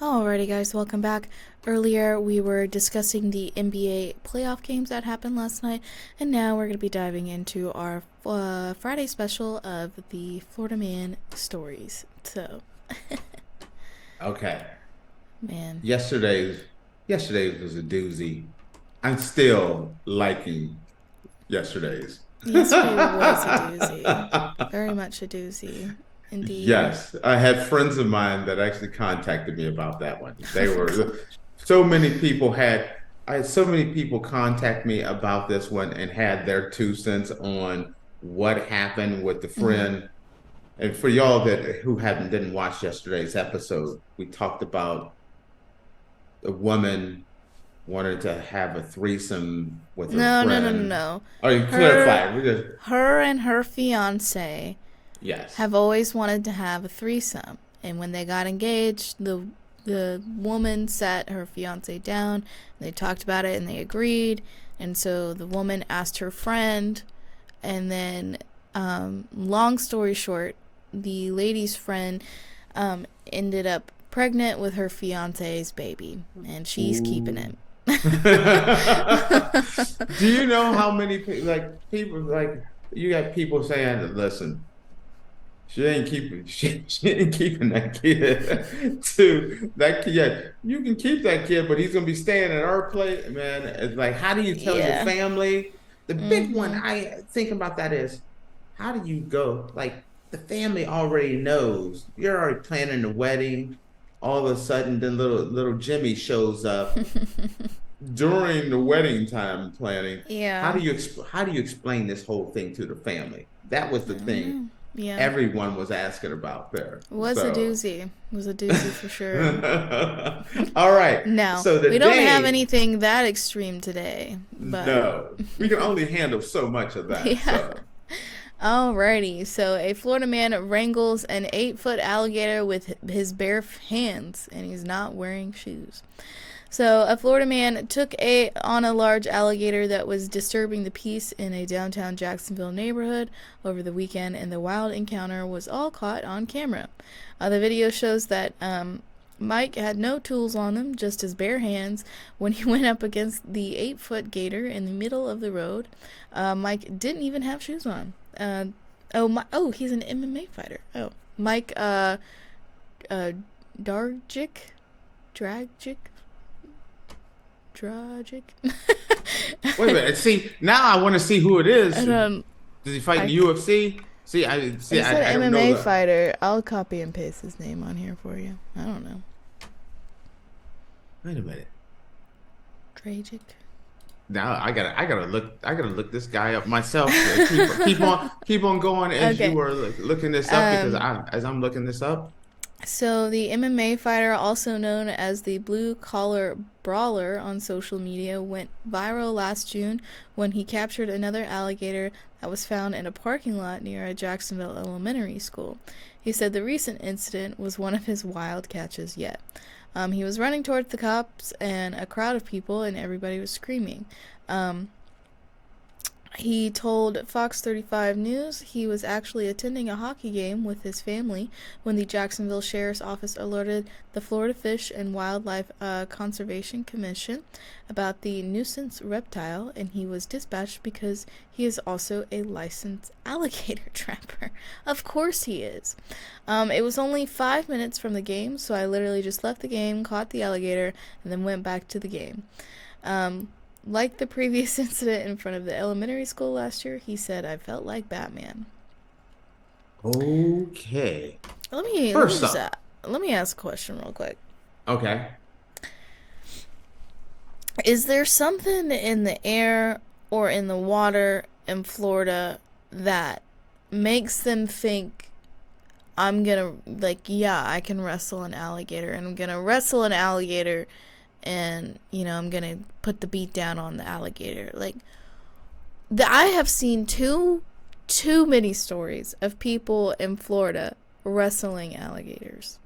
Alrighty, guys, welcome back. Earlier, we were discussing the NBA playoff games that happened last night, and now we're going to be diving into our Friday special of the Florida Man stories. So, Okay. man, Yesterday's was a doozy. I'm still liking yesterday's. yesterday was a doozy. Very much a doozy. Indeed. Yes, I had friends of mine that actually contacted me about that one. They were so many people had I had so many people contact me about this one and had their 2 cents on what happened with the Hmm. friend. And for y'all that who haven't didn't watch yesterday's episode, we talked about a woman wanted to have a threesome with her No, no, no, no, friend. no. Oh, you Her, clarify. We just her and her fiance yes. have always wanted to have a threesome. And when they got engaged, the woman sat her fiance down. And they talked about it and they agreed. And so the woman asked her friend, and then, long story short, the lady's friend ended up pregnant with her fiance's baby, and she's keeping Ooh. it. Do you know how many people like you got people saying, listen, she ain't keeping that kid to that kid. Yeah, you can keep that kid, but he's gonna be staying at our place, man. It's like, how do you tell your Yeah. family? The big one Mm-hmm. I think about that is how do you go? Like the family already knows. You're already planning the wedding. All of a sudden, then little Jimmy shows up during the wedding time planning. Yeah. How do you explain this whole thing to the family? That was I the don't thing know. Yeah. everyone was asking about there. Was a So, doozy. Was a doozy for sure. all right. Now, So we don't have today, anything that extreme today, but no, we can only handle so much of that. yeah. So, Alrighty, so a Florida man wrangles an 8-foot alligator with his bare hands, and he's not wearing shoes. So, a Florida man took on a large alligator that was disturbing the peace in a downtown Jacksonville neighborhood over the weekend, and the wild encounter was all caught on camera. The video shows that Mike had no tools on him, just his bare hands, when he went up against the 8-foot gator in the middle of the road. Mike didn't even have shoes on. He's an MMA fighter. Oh, Mike, Dargic, Dragic, Dragic. wait a minute. See, now I want to see who it is. I don't. Does he fight in I the UFC? See, He said I don't know MMA the. fighter. I'll copy and paste his name on here for you. I don't know. Wait a minute. Dragic. Now I gotta look this guy up myself. Keep on going as Okay. you are looking this up because Um, as I'm looking this up. So, the MMA fighter, also known as the Blue Collar Brawler on social media, went viral last June when he captured another alligator that was found in a parking lot near a Jacksonville elementary school. He said the recent incident was one of his wild catches yet. He was running towards the cops and a crowd of people, and everybody was screaming. Um, he told Fox 35 News he was actually attending a hockey game with his family when the Jacksonville Sheriff's Office alerted the Florida Fish and Wildlife Conservation Commission about the nuisance reptile, and he was dispatched because he is also a licensed alligator trapper. Of course he is. It was only 5 minutes from the game, so I literally just left the game, caught the alligator, and then went back to the game. Like the previous incident in front of the elementary school last year, he said, "I felt like Batman." Okay. Let me First just up. let me ask a question real quick. Okay. Is there something in the air or in the water in Florida that makes them think I'm gonna, like, yeah, I can wrestle an alligator, and I'm gonna wrestle an alligator, and I'm gonna put the beat down on the alligator? Like, I have seen too many stories of people in Florida wrestling alligators,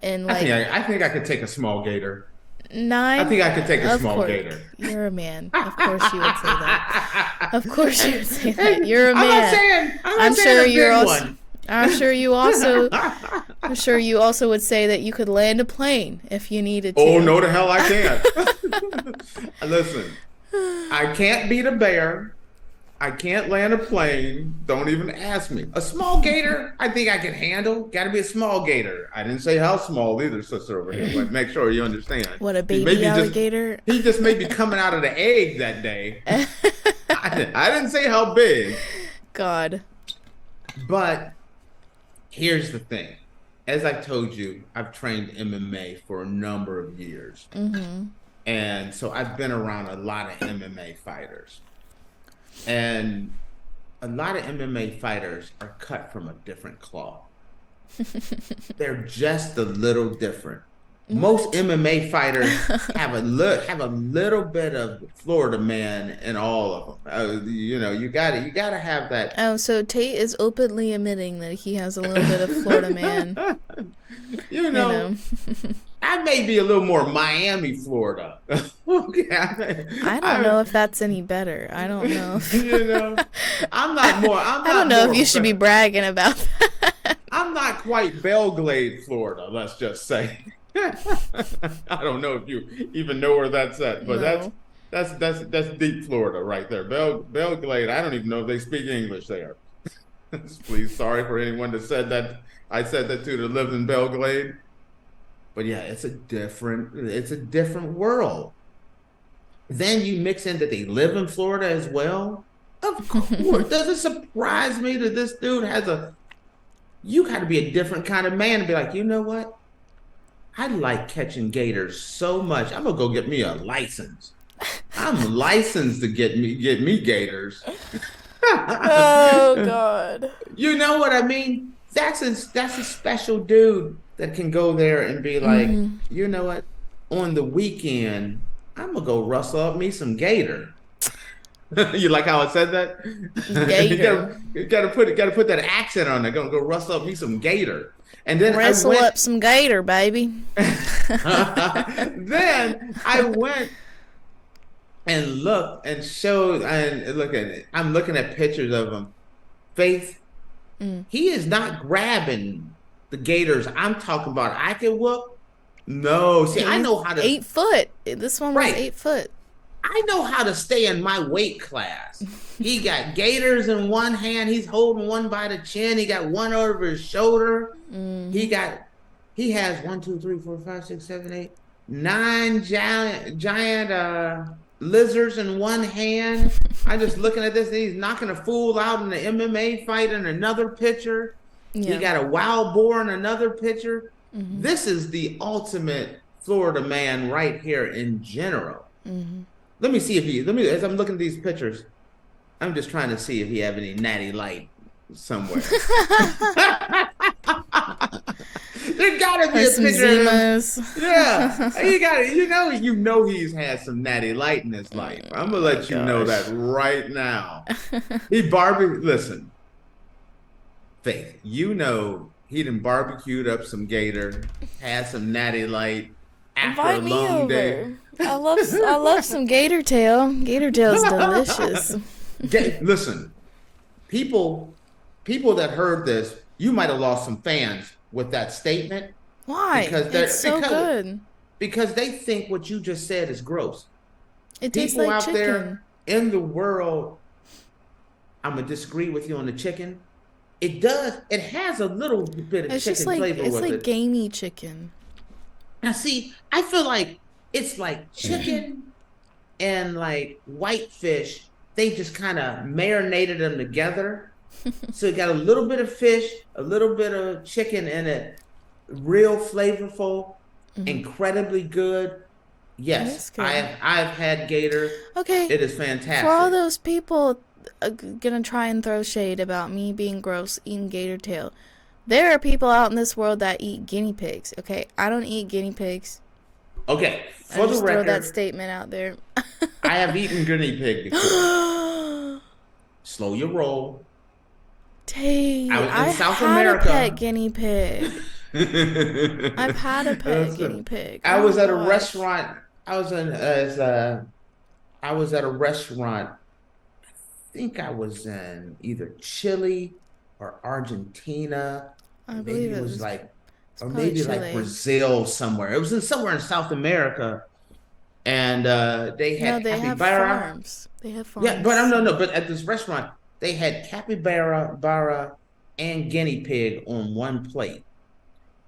and like I think I could take a small gator. I nine. think I could take a Of small course, gator. you're a man. Of course, you would say that. Of course, you would say that. You're a I'm not man. saying I'm I'm not saying sure a you're big also. one. I'm sure you also I'm sure you also would say that you could land a plane if you needed Oh, to. no, the hell I can't. Listen, I can't beat a bear. I can't land a plane. Don't even ask me. A small gator, I think I can handle. Got to be a small gator. I didn't say how small either, sister over here, but make sure you understand. What, a He may baby be just alligator? he just may be coming out of the egg that day. I didn't say how big, God. but here's the thing. As I told you, I've trained MMA for a number of years. And so I've been around a lot of MMA fighters. And a lot of MMA fighters are cut from a different cloth. They're just a little different. Most MMA fighters have a little bit of Florida man in all of them. You gotta have that. Oh, so Tate is openly admitting that he has a little bit of Florida man. You know, I may be a little more Miami, Florida. Okay, I don't know if that's any better. I don't know. I'm not more. I don't know if you should be bragging about that. I'm not quite Belgrade, Florida. Let's just say. I don't know if you even know where that's at, but No. that's deep Florida right there. Belgrade. I don't even know if they speak English there. Please, sorry for anyone that said that. I said that that lived in Belgrade. But yeah, it's a different world. Then you mix in that they live in Florida as well. Of course, does it surprise me that this dude you got to be a different kind of man to be like, you know what? I like catching gators so much. I'm gonna go get me a license. I'm licensed to get me gators. Oh God. You know what I mean? That's a special dude that can go there and be like, you know what? On the weekend, I'm gonna go rustle up me some gator. You like how I said that? Gator. you gotta put that accent on it. Gonna go rustle up me some gator. And then Wrestle up some gator, baby. Then I went and looked and showed and look at it. I'm looking at pictures of him. Faith, he is not grabbing the gators I'm talking about. I can whoop. No, see, I know how to 8 foot. This one was Right. 8 foot. I know how to stay in my weight class. He got gators in one hand. He's holding one by the chin. He got one over his shoulder. He has 1, 2, 3, 4, 5, 6, 7, 8, 9 giant lizards in one hand. I'm just looking at this. He's knocking a fool out in the MMA fight in another picture. Yeah. He got a wild boar in another picture. This is the ultimate Florida man right here in general. Let me see if as I'm looking at these pictures, I'm just trying to see if he have any natty light somewhere. There gotta be a some picture of him. Zimas. Yeah, you got it. You know he's had some natty light in his life. I'm gonna let you know that right now. Listen, Faith, you know he done barbecued up some gator, had some natty light after Invite a me long over. day. I love some gator tail. Gator tail's delicious. Listen, people that heard this, you might have lost some fans with that statement. Why? It's so good. Because they think what you just said is gross. It tastes People like out chicken. there in the world, I'm gonna disagree with you on the chicken. It does. It has a little bit of chicken flavor with it. It's like gamey chicken. Now, see, I feel like it's like chicken and like whitefish. They just kind of marinated them together. So it got a little bit of fish, a little bit of chicken in it. Real flavorful, incredibly good. Yes, good. I've had gator. Okay. It is fantastic. For all those people gonna try and throw shade about me being gross eating gator tail, there are people out in this world that eat guinea pigs. Okay, I don't eat guinea pigs. Okay, I just throw that statement out there. I have eaten guinea pig before. Slow your roll. Tate, I was in South had America. a pet guinea pig. I've had a pet guinea pig. I was at a restaurant. I was at a restaurant. I think I was in either Chile or Argentina. I believe it was like It's or probably maybe like Chile. Brazil somewhere. It was somewhere in South America, and they No, had they have capybara. farms. They have Yeah, farms but no, no. somewhere. But at this restaurant, they had capybara, and guinea pig on one plate,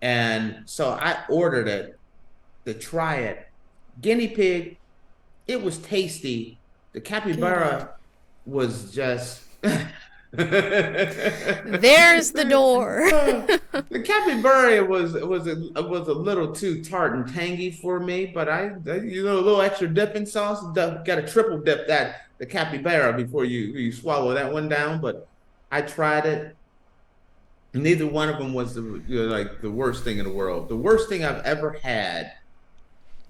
and so I ordered it to try it. Guinea pig, it was tasty. The Good. capybara was just the There's the door. capybara was a little too tart and tangy for me, but a little extra dipping sauce. Got to triple dip that the capybara before you swallow that one down. But I tried it. Neither one of them was like the worst thing in the world. The worst thing I've ever had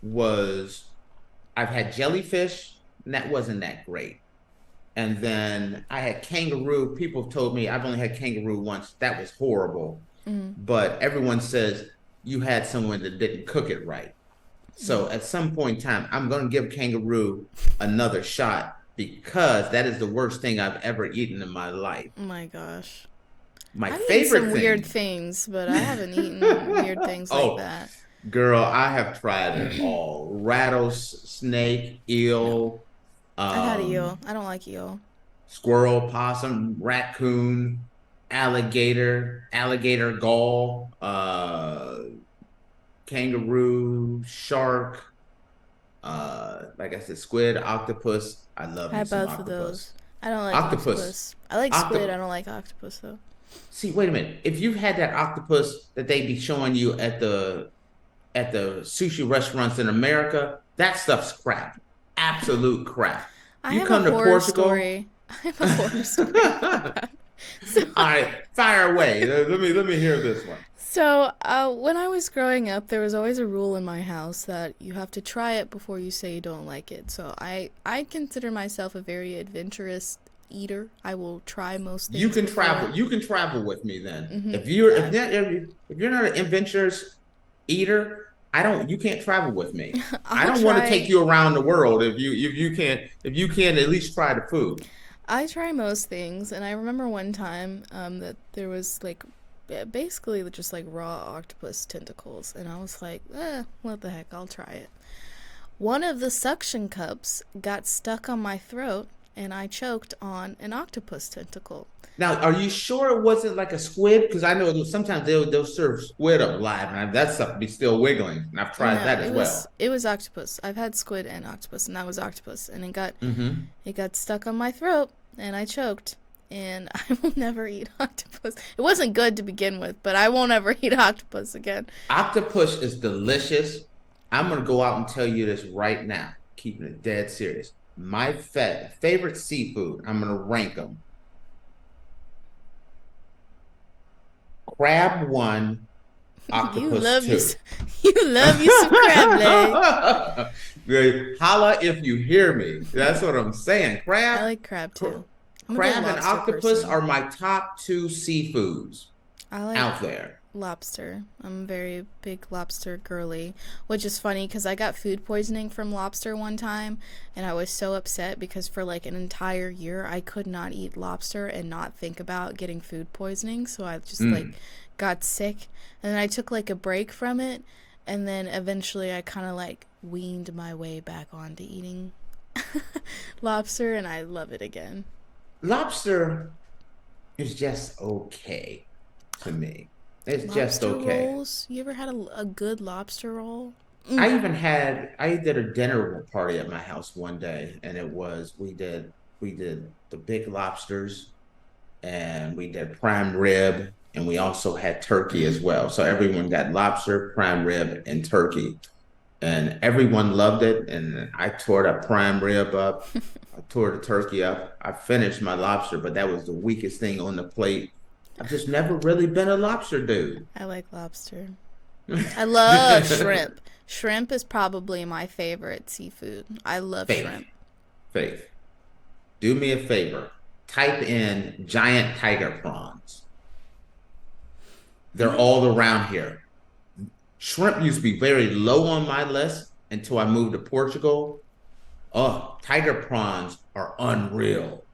was I've had jellyfish, and that wasn't that great. And then I had kangaroo. People have told me I've only had kangaroo once. That was horrible. Mm, But everyone says you had someone that didn't cook it right. mm. So at some point in time, I'm going to give kangaroo another shot because that is the worst thing I've ever eaten in my life. Oh my gosh. My I've eaten some favorite weird thing. things, but I haven't eaten weird things like Oh, that. girl, I have tried it all. Rattlesnake, No. eel, I've had eel. um, I don't like eel. squirrel, possum, raccoon, alligator gall, kangaroo, shark, like I said, squid, octopus. I love I me had some both of octopus. those. I don't like Octopus. octopus. I like squid. I Octopus. don't like octopus though. See, wait a minute. If you've had that octopus that they be showing you at the sushi restaurants in America, that stuff's crap. Absolute crap. I You have a come to horror Portugal. story. I have a horror story about All that. So right, fire away. Let me hear this one. when I was growing up, there was always a rule in my house that you have to try it before you say you don't like it. So I consider myself a very adventurous eater. I will try most You things can before. travel. You can travel with me then. Hmm. If you're not an adventurous eater, I don't. You can't travel with me. I I'll don't want to take try. you around the world if you can't at least try the food. I try most things, and I remember one time that there was like basically just like raw octopus tentacles, and I was like, what the heck, I'll try it. One of the suction cups got stuck on my throat, and I choked on an octopus tentacle. Now, are you sure it wasn't like a squid? Because I know sometimes they'll serve squid up live, and that stuff be still wiggling. And I've tried No, that as well. it was octopus. I've had squid and octopus, and that was octopus, and Hmm. it got stuck on my throat, and I choked. And I will never eat octopus. It wasn't good to begin with, but I won't ever eat octopus again. Octopus is delicious. I'm gonna go out and tell you this right now, keeping it dead serious. My favorite seafood. I'm gonna rank them: crab one, You octopus love you, two. you love you some crab leg. Holla if you hear me. That's what I'm saying. I like crab too. I'm a big Crab and lobster octopus person. are my top two seafoods I like out there. lobster. I'm a very big lobster girly, which is funny because I got food poisoning from lobster one time, and I was so upset because for like an entire year I could not eat lobster and not think about getting food poisoning. So I just like Mm. got sick, and then I took like a break from it, and then eventually I kind of like weaned my way back onto eating lobster, and I love it again. Lobster is just okay to me. It's just Lobster okay. rolls? You ever had a good lobster roll? I did a dinner party at my house one day, and it was we did the big lobsters, and we did prime rib, and we also had turkey as well. So everyone got lobster, prime rib, and turkey, and everyone loved it. And I tore that prime rib up, I tore the turkey up. I finished my lobster, but that was the weakest thing on the plate. I've just never really been a lobster dude. I like lobster. I love shrimp. Shrimp is probably my favorite seafood. I love Faith, shrimp. Faith, do me a favor. Type in giant tiger prawns. They're Yeah. all around here. Shrimp used to be very low on my list until I moved to Portugal. Oh, tiger prawns are unreal.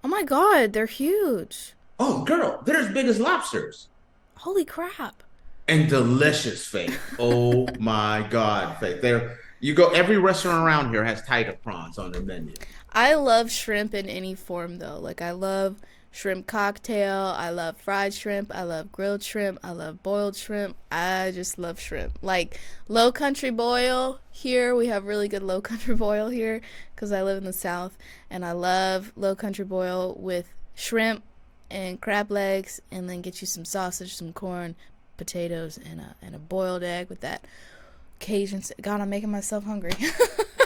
Oh my god, they're huge. Oh, girl, they're as big as lobsters. Holy crap. and delicious, Faith. Oh my God, Faith. There you go. Every restaurant around here has tiger prawns on their menu. I love shrimp in any form though. Like I love shrimp cocktail, I love fried shrimp, I love grilled shrimp, I love boiled shrimp. I just love shrimp. Like low country boil here, we have really good low country boil here cuz I live in the south, and I love low country boil with shrimp and crab legs, and then get you some sausage, some corn, potatoes, and a boiled egg with that Cajun. God, I'm making myself hungry.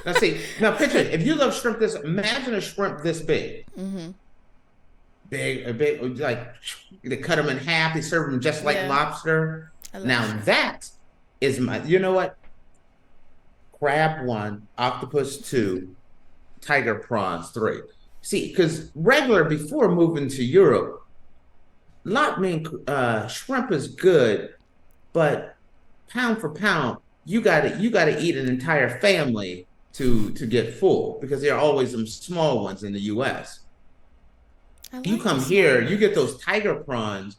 Now see, now picture it. If you love shrimp this, imagine a shrimp this big. Mm-hmm. Big, like they cut them in half. They serve them just like lobster. Now shrimp. that is my, you know what? Crab 1, octopus 2, tiger prawns 3. See, because regular before moving to Europe, shrimp is good, but pound for pound, you gotta eat an entire family to get full, because there are always some small ones in the U.S. You come here, you get those tiger prawns,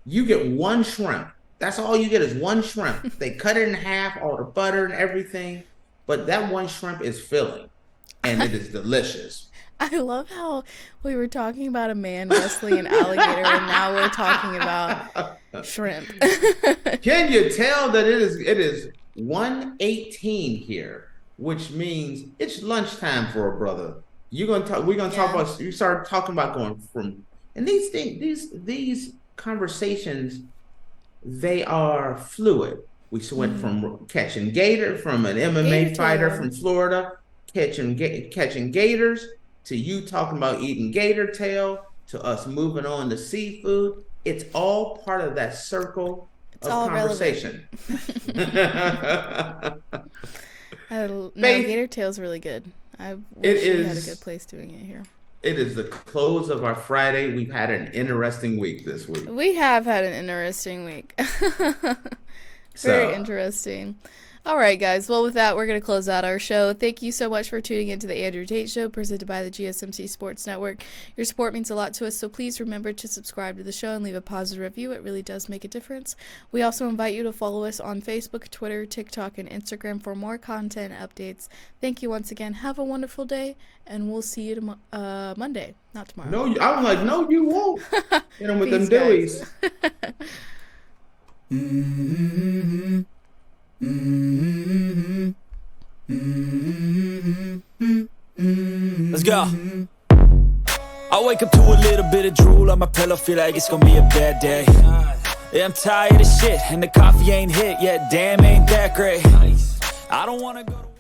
you get one shrimp. That's all you get is one shrimp. They cut it in half, all the butter and everything, but that one shrimp is filling, and it is delicious. I love how we were talking about a man wrestling an alligator, and now we're talking about shrimp. Can you tell that it is 1:18 here, which means it's lunchtime for a brother. We're gonna talk about, you start talking about going from, and these conversations, they are fluid. We went from catching gator, from an MMA fighter from Florida catching gators, to you talking about eating gator tail, to us moving on to seafood. It's all part of that circle of conversation. No, gator tail's really good. I wish we had a good place doing it here. It is the close of our Friday. We've had an interesting week this week. We have had an interesting week. Very interesting. All right, guys. Well, with that, we're going to close out our show. Thank you so much for tuning into the Andrew Tate Show, presented by the GSMC Sports Network. Your support means a lot to us, so please remember to subscribe to the show and leave a positive review. It really does make a difference. We also invite you to follow us on Facebook, Twitter, TikTok, and Instagram for more content updates. Thank you once again. Have a wonderful day, and we'll see you Monday, not tomorrow. No, I was like, no, you won't. Hit them with them Deweys. Let's go. I wake up to a little bit of drool on my pillow, feel like it's gonna be a bad day. Yeah, I'm tired of shit, and the coffee ain't hit yet. Damn, ain't that great. I don't wanna go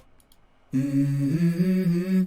to